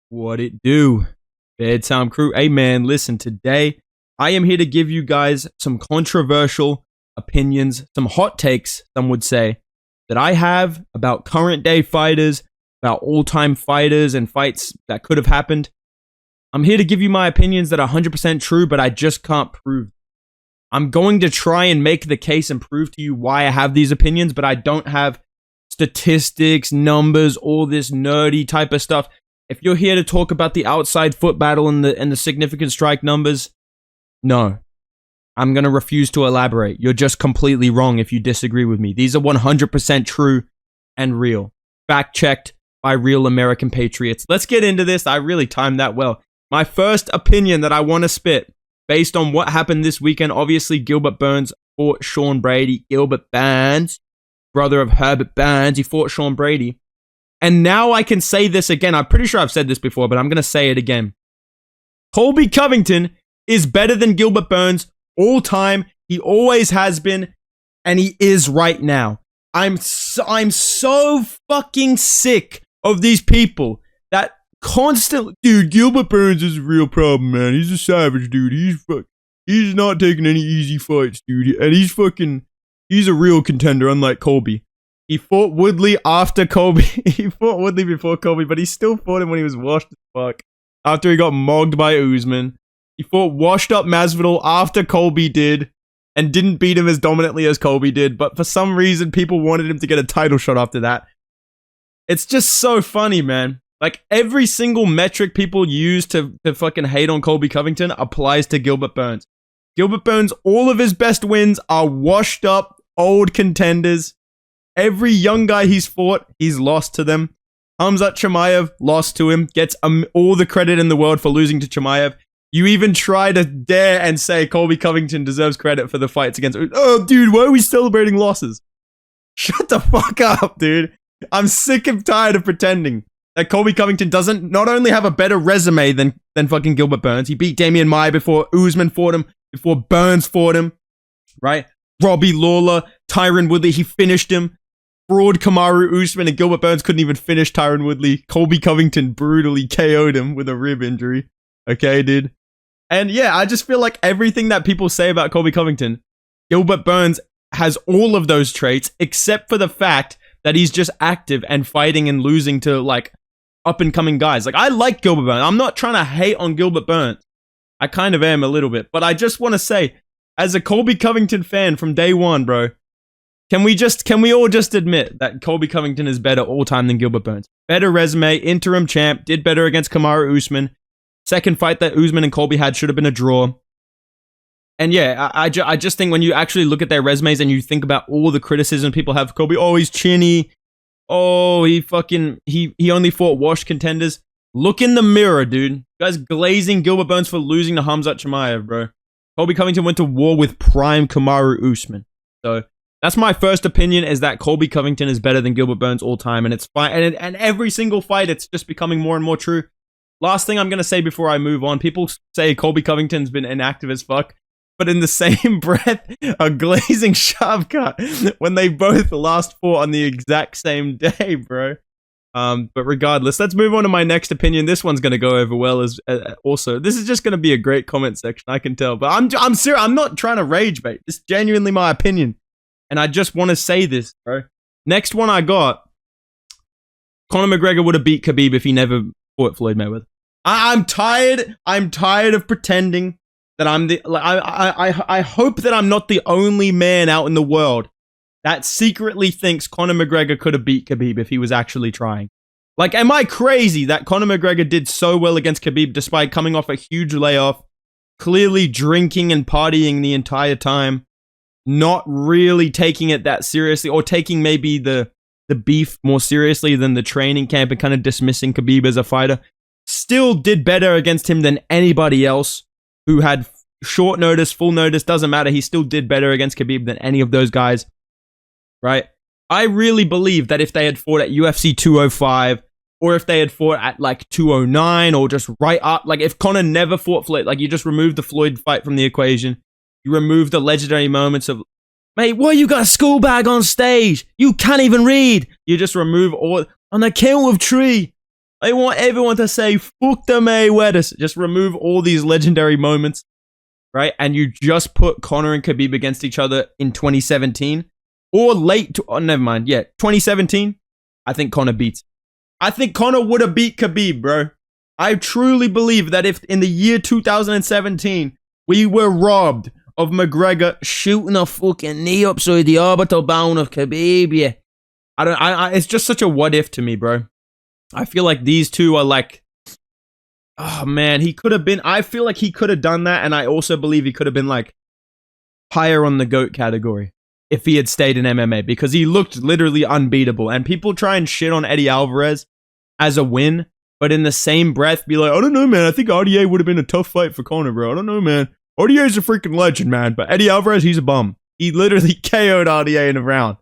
What it do? Bedtime crew. Hey man, listen, today I am here to give you guys some controversial opinions, some hot takes, some would say, that I have about current day fighters, about all-time fighters and fights that could have happened. I'm here to give you my opinions that are 100% true, but I just can't prove. I'm going to try and make the case and prove to you why I have these opinions, but I don't have statistics, numbers, all this nerdy type of stuff. If you're here to talk about the outside foot battle and the significant strike numbers, no. I'm going to refuse to elaborate. You're just completely wrong if you disagree with me. These are 100% true and real. Fact-checked by real American patriots. Let's get into this. I really timed that well. My first opinion that I want to spit, based on what happened this weekend, obviously Gilbert Burns fought Sean Brady. Gilbert Burns, brother of Herbert Burns, he fought Sean Brady. And now I can say this again. I'm pretty sure I've said this before, but I'm going to say it again. Colby Covington is better than Gilbert Burns all time. He always has been, and he is right now. I'm so fucking sick of these people that constantly, dude, Gilbert Burns is a real problem, man. He's a savage, dude. He's not taking any easy fights, dude. And he's a real contender, unlike Colby. He fought Woodley after Colby. He fought Woodley before Colby, but he still fought him when he was washed as fuck. After he got mogged by Usman. He fought washed up Masvidal after Colby did, and didn't beat him as dominantly as Colby did, but for some reason people wanted him to get a title shot after that. It's just so funny, man. Like, every single metric people use to fucking hate on Colby Covington applies to Gilbert Burns. Gilbert Burns, all of his best wins are washed up old contenders. Every young guy he's fought, he's lost to them. Khamzat Chimaev lost to him, gets all the credit in the world for losing to Chimaev. You even try to dare and say Colby Covington deserves credit for the fights against... Oh, dude, why are we celebrating losses? Shut the fuck up, dude. I'm sick and tired of pretending that Colby Covington doesn't not only have a better resume than fucking Gilbert Burns. He beat Damian Maia before Usman fought him, before Burns fought him, right? Robbie Lawler, Tyron Woodley, he finished him. Fraud Kamaru Usman, and Gilbert Burns couldn't even finish Tyron Woodley. Colby Covington brutally KO'd him with a rib injury. Okay, dude. And yeah, I just feel like everything that people say about Colby Covington, Gilbert Burns has all of those traits, except for the fact that he's just active and fighting and losing to, like, up-and-coming guys. Like, I like Gilbert Burns. I'm not trying to hate on Gilbert Burns. I kind of am a little bit. But I just want to say, as a Colby Covington fan from day one, bro, Can we all just admit that Colby Covington is better all time than Gilbert Burns? Better resume, interim champ, did better against Kamaru Usman. Second fight that Usman and Colby had should have been a draw. And yeah, I just think when you actually look at their resumes and you think about all the criticism people have for Colby, oh, he's chinny. Oh, he only fought washed contenders. Look in the mirror, dude. You guys glazing Gilbert Burns for losing to Khamzat Chimaev, bro. Colby Covington went to war with prime Kamaru Usman. So that's my first opinion, is that Colby Covington is better than Gilbert Burns all time, and it's fine. And every single fight, it's just becoming more and more true. Last thing I'm going to say before I move on, people say Colby Covington's been inactive as fuck, but in the same breath, a glazing sharp cut when they both last fought on the exact same day, bro. But regardless, let's move on to my next opinion. This one's going to go over well as also. This is just going to be a great comment section, I can tell. But I'm serious. I'm not trying to rage bait. It's genuinely my opinion. And I just want to say this, bro. Next one I got. Conor McGregor would have beat Khabib if he never fought Floyd Mayweather. I'm tired. I'm tired of pretending that I'm the... I hope that I'm not the only man out in the world that secretly thinks Conor McGregor could have beat Khabib if he was actually trying. Like, am I crazy that Conor McGregor did so well against Khabib despite coming off a huge layoff, clearly drinking and partying the entire time, not really taking it that seriously, or taking maybe the beef more seriously than the training camp and kind of dismissing Khabib as a fighter, still did better against him than anybody else who had short notice, full notice, doesn't matter. He still did better against Khabib than any of those guys, right? I really believe that if they had fought at UFC 205, or if they had fought at like 209, or just right up, like if Conor never fought Floyd, like you just remove the Floyd fight from the equation, you remove the legendary moments of, mate, what, you got a school bag on stage? You can't even read. You just remove all, on the kill of tree. They want everyone to say, fuck the Mayweather. Just remove all these legendary moments, right? And you just put Conor and Khabib against each other in 2017 or never mind. Yeah, 2017. I think Conor beats. I think Conor would have beat Khabib, bro. I truly believe that if in the year 2017 we were robbed of McGregor shooting a fucking knee upside the orbital bone of Khabib, yeah. It's just such a what if to me, bro. I feel like these two are like, oh man, he could have been, I feel like he could have done that. And I also believe he could have been like higher on the GOAT category if he had stayed in MMA because he looked literally unbeatable. And people try and shit on Eddie Alvarez as a win, but in the same breath be like, I don't know, man. I think RDA would have been a tough fight for Conor, bro. I don't know, man. RDA's a freaking legend, man. But Eddie Alvarez, he's a bum. He literally KO'd RDA in a round.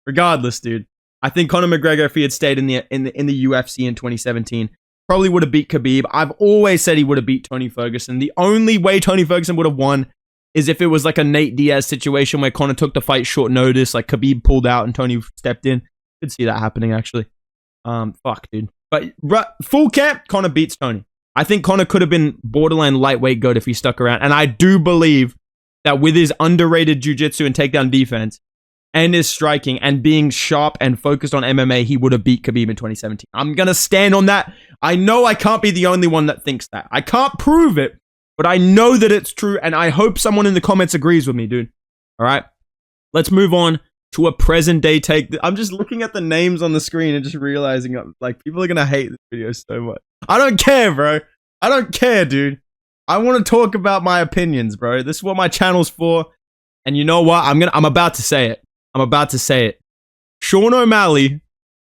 Regardless, dude. I think Conor McGregor, if he had stayed in the UFC in 2017, probably would have beat Khabib. I've always said he would have beat Tony Ferguson. The only way Tony Ferguson would have won is if it was like a Nate Diaz situation where Conor took the fight short notice, like Khabib pulled out and Tony stepped in. Could see that happening, actually. Fuck, dude. But full camp, Conor beats Tony. I think Conor could have been borderline lightweight GOAT if he stuck around. And I do believe that with his underrated jiu-jitsu and takedown defense, and his striking and being sharp and focused on MMA, he would have beat Khabib in 2017. I'm going to stand on that. I know I can't be the only one that thinks that. I can't prove it, but I know that it's true, and I hope someone in the comments agrees with me, dude. All right? Let's move on to a present-day take. I'm just looking at the names on the screen and just realizing, like, people are going to hate this video so much. I don't care, bro. I don't care, dude. I want to talk about my opinions, bro. This is what my channel's for, and you know what? I'm about to say it. I'm about to say it. Sean O'Malley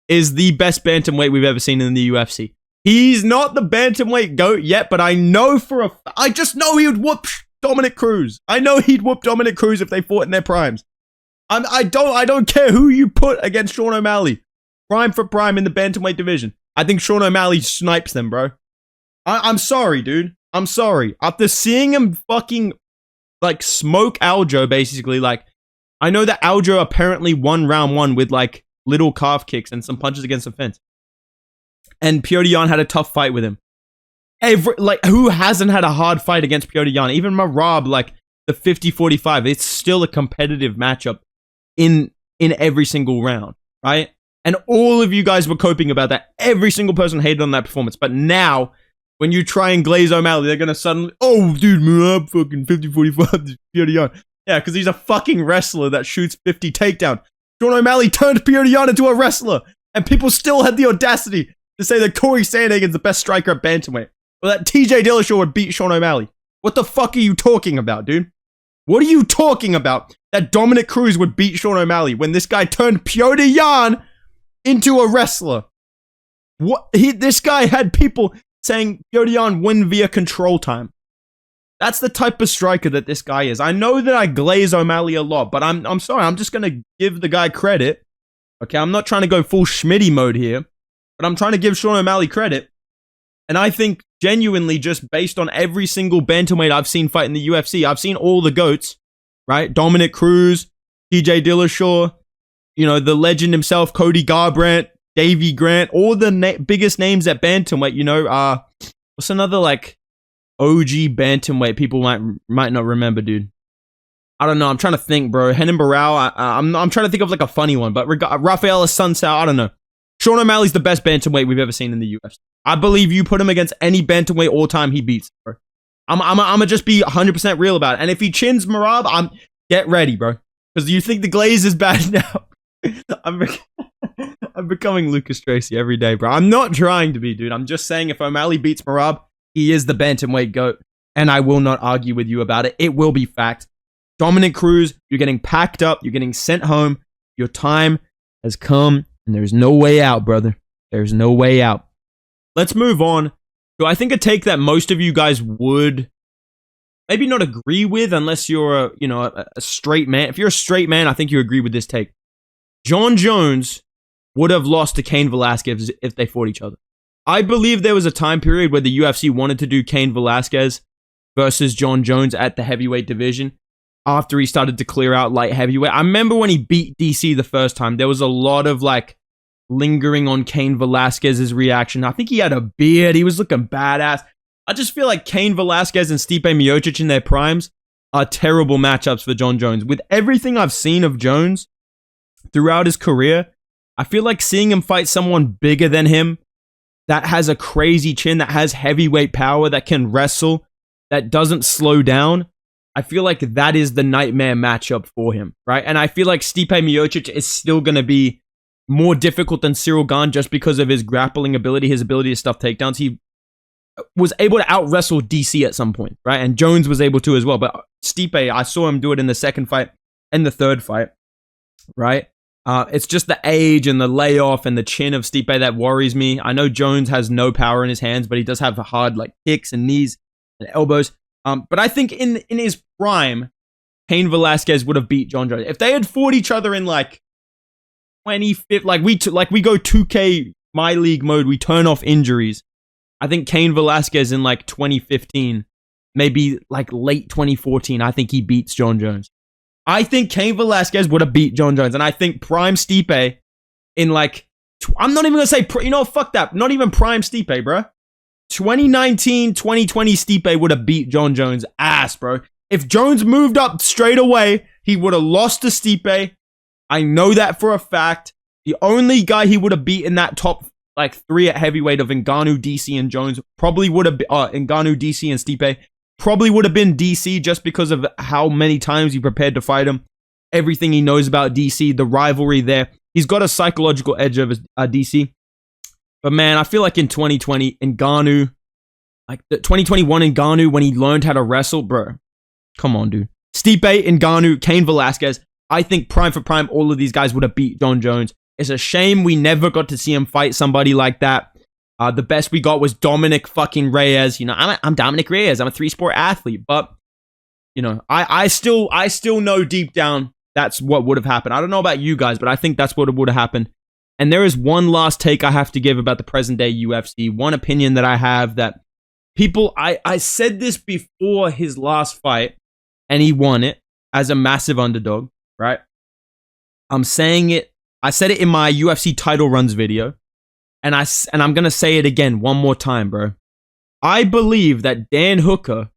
is the best bantamweight we've ever seen in the UFC. He's not the bantamweight GOAT yet, but I know I just know he would whoop Dominic Cruz. I know he'd whoop Dominic Cruz if they fought in their primes. I don't care who you put against Sean O'Malley. Prime for prime in the bantamweight division. I think Sean O'Malley snipes them, bro. I'm sorry, dude. I'm sorry. After seeing him fucking like smoke Aljo, basically, like, I know that Aljo apparently won round one with like little calf kicks and some punches against the fence. And Petr Yan had a tough fight with him. Who hasn't had a hard fight against Petr Yan? Even Marab, like the 50-45, it's still a competitive matchup in every single round, right? And all of you guys were coping about that. Every single person hated on that performance. But now, when you try and glaze O'Malley, they're going to suddenly, oh, dude, Marab fucking 50-45, Petr Yan. Yeah, because he's a fucking wrestler that shoots 50 takedowns. Sean O'Malley turned Petr Yan into a wrestler. And people still had the audacity to say that Corey Sandhagen's the best striker at bantamweight. Or that TJ Dillashaw would beat Sean O'Malley. What the fuck are you talking about, dude? What are you talking about? That Dominic Cruz would beat Sean O'Malley when this guy turned Petr Yan into a wrestler. This guy had people saying Petr Yan win via control time. That's the type of striker that this guy is. I know that I glaze O'Malley a lot, but I'm sorry. I'm just going to give the guy credit. Okay, I'm not trying to go full Schmitty mode here, but I'm trying to give Sean O'Malley credit. And I think genuinely just based on every single bantamweight I've seen fight in the UFC, I've seen all the GOATs, right? Dominic Cruz, TJ Dillashaw, you know, the legend himself, Cody Garbrandt, Davey Grant, all the biggest names at bantamweight, you know, what's another like OG bantamweight people might not remember, dude. I don't know. I'm trying to think, bro. Renan Barão. I'm trying to think of like a funny one, but Rafael Assunção. I don't know. Sean O'Malley's the best bantamweight we've ever seen in the UFC. I believe you put him against any bantamweight all time, he beats, bro. I'm gonna just be 100% real about it. And if he chins Marab, get ready, bro, because you think the glaze is bad now. I'm becoming Lucas Tracy every day, bro. I'm not trying to be, dude. I'm just saying if O'Malley beats Marab, he is the bantamweight GOAT, and I will not argue with you about it. It will be fact. Dominic Cruz, you're getting packed up. You're getting sent home. Your time has come, and there's no way out, brother. There's no way out. Let's move on to, I think, a take that most of you guys would maybe not agree with unless you're a straight man. If you're a straight man, I think you agree with this take. Jon Jones would have lost to Cain Velasquez if they fought each other. I believe there was a time period where the UFC wanted to do Cain Velasquez versus Jon Jones at the heavyweight division after he started to clear out light heavyweight. I remember when he beat DC the first time, there was a lot of like lingering on Cain Velasquez's reaction. I think he had a beard. He was looking badass. I just feel like Cain Velasquez and Stipe Miocic in their primes are terrible matchups for Jon Jones. With everything I've seen of Jones throughout his career, I feel like seeing him fight someone bigger than him that has a crazy chin, that has heavyweight power, that can wrestle, that doesn't slow down, I feel like that is the nightmare matchup for him, right? And I feel like Stipe Miocic is still going to be more difficult than Cyril Gane just because of his grappling ability, his ability to stuff takedowns. He was able to out-wrestle DC at some point, right? And Jones was able to as well. But Stipe, I saw him do it in the second fight and the third fight, right? It's just the age and the layoff and the chin of Stipe that worries me. I know Jones has no power in his hands, but he does have hard like kicks and knees and elbows. But I think in his prime, Cain Velasquez would have beat Jon Jones. If they had fought each other in like 25th, like we go 2K My League mode, we turn off injuries. I think Cain Velasquez in like 2015, maybe like late 2014, I think he beats Jon Jones. I think Cain Velasquez would have beat Jon Jones. And I think prime Stipe in like, I'm not even going to say, fuck that. Not even prime Stipe, bro. 2019, 2020 Stipe would have beat Jon Jones' ass, bro. If Jones moved up straight away, he would have lost to Stipe. I know that for a fact. The only guy he would have beat in that top like 3 at heavyweight of Ngannou, DC, and Jones probably would have been Ngannou, DC, and Stipe. Probably would have been DC just because of how many times he prepared to fight him. Everything he knows about DC, the rivalry there. He's got a psychological edge over DC. But man, I feel like in 2020, Ngannou, like the 2021 Ngannou, when he learned how to wrestle, bro. Come on, dude. Stipe, Ngannou, Cain Velasquez. I think prime for prime, all of these guys would have beat Jon Jones. It's a shame we never got to see him fight somebody like that. The best we got was Dominic fucking Reyes. You know, I'm Dominic Reyes. I'm a 3-sport athlete. But, you know, I still know deep down that's what would have happened. I don't know about you guys, but I think that's what would have happened. And there is one last take I have to give about the present day UFC. One opinion that I have that people, I said this before his last fight and he won it as a massive underdog, right? I'm saying it. I said it in my UFC title runs video. And I'm going to say it again one more time, bro. I believe that Dan Hooker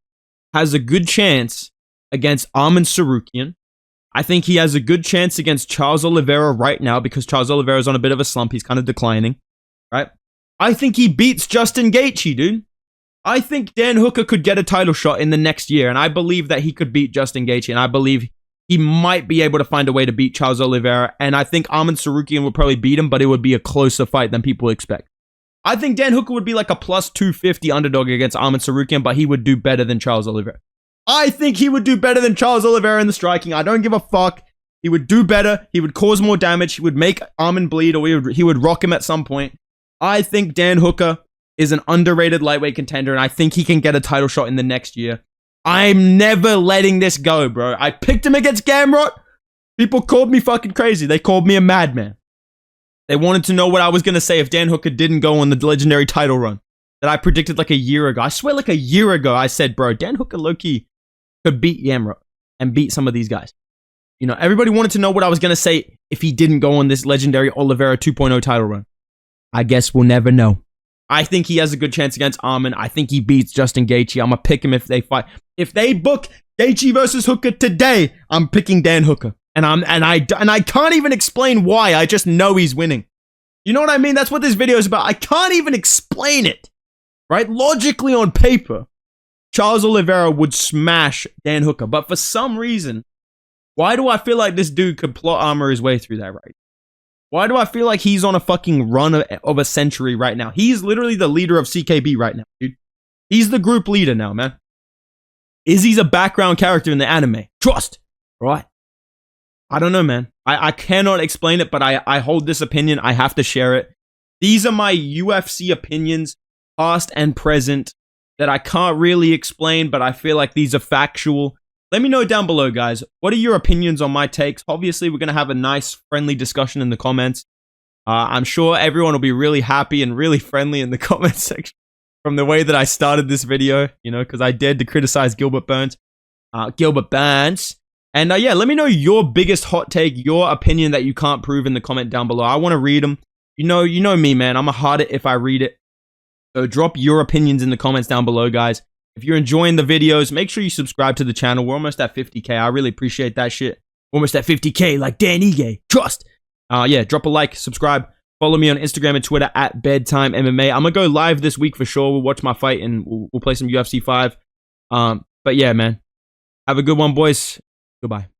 has a good chance against Arman Tsarukyan. I think he has a good chance against Charles Oliveira right now because Charles Oliveira is on a bit of a slump. He's kind of declining, right? I think he beats Justin Gaethje, dude. I think Dan Hooker could get a title shot in the next year, and I believe that he could beat Justin Gaethje, and I believe he might be able to find a way to beat Charles Oliveira, and I think Arman Tsarukyan will probably beat him, but it would be a closer fight than people expect. I think Dan Hooker would be like a plus 250 underdog against Arman Tsarukyan, but he would do better than Charles Oliveira. I think he would do better than Charles Oliveira in the striking. I don't give a fuck. He would do better. He would cause more damage. He would make Arman bleed, or he would rock him at some point. I think Dan Hooker is an underrated lightweight contender, and I think he can get a title shot in the next year. I'm never letting this go, bro. I picked him against Gamrot. People called me fucking crazy. They called me a madman. They wanted to know what I was going to say if Dan Hooker didn't go on the legendary title run that I predicted like a year ago. I swear like a year ago I said, bro, Dan Hooker low-key could beat Gamrot and beat some of these guys. You know, everybody wanted to know what I was going to say if he didn't go on this legendary Oliveira 2.0 title run. I guess we'll never know. I think he has a good chance against Arman. I think he beats Justin Gaethje. I'm going to pick him if they fight. If they book Gaethje versus Hooker today, I'm picking Dan Hooker. And I can't even explain why. I just know he's winning. You know what I mean? That's what this video is about. I can't even explain it. Right? Logically on paper, Charles Oliveira would smash Dan Hooker. But for some reason, why do I feel like this dude could plot armor his way through that right? Why do I feel like he's on a fucking run of a century right now? He's literally the leader of CKB right now, dude. He's the group leader now, man. Izzy's a background character in the anime. Trust, right? I don't know, man. I cannot explain it, but I hold this opinion. I have to share it. These are my UFC opinions, past and present, that I can't really explain, but I feel like these are factual. Let me know down below, guys. What are your opinions on my takes? Obviously, we're going to have a nice, friendly discussion in the comments. I'm sure everyone will be really happy and really friendly in the comments section from the way that I started this video, you know, because I dared to criticize Gilbert Burns. And yeah, let me know your biggest hot take, your opinion that you can't prove in the comment down below. I want to read them. You know me, man. I'm a hard it if I read it. So drop your opinions in the comments down below, guys. If you're enjoying the videos, make sure you subscribe to the channel. We're almost at 50K. I really appreciate that shit. We're almost at 50K, like Dan Ige. Trust. Yeah, drop a like, subscribe. Follow me on Instagram and Twitter at Bedtime MMA. I'm going to go live this week for sure. We'll watch my fight and we'll play some UFC 5. But yeah, man. Have a good one, boys. Goodbye.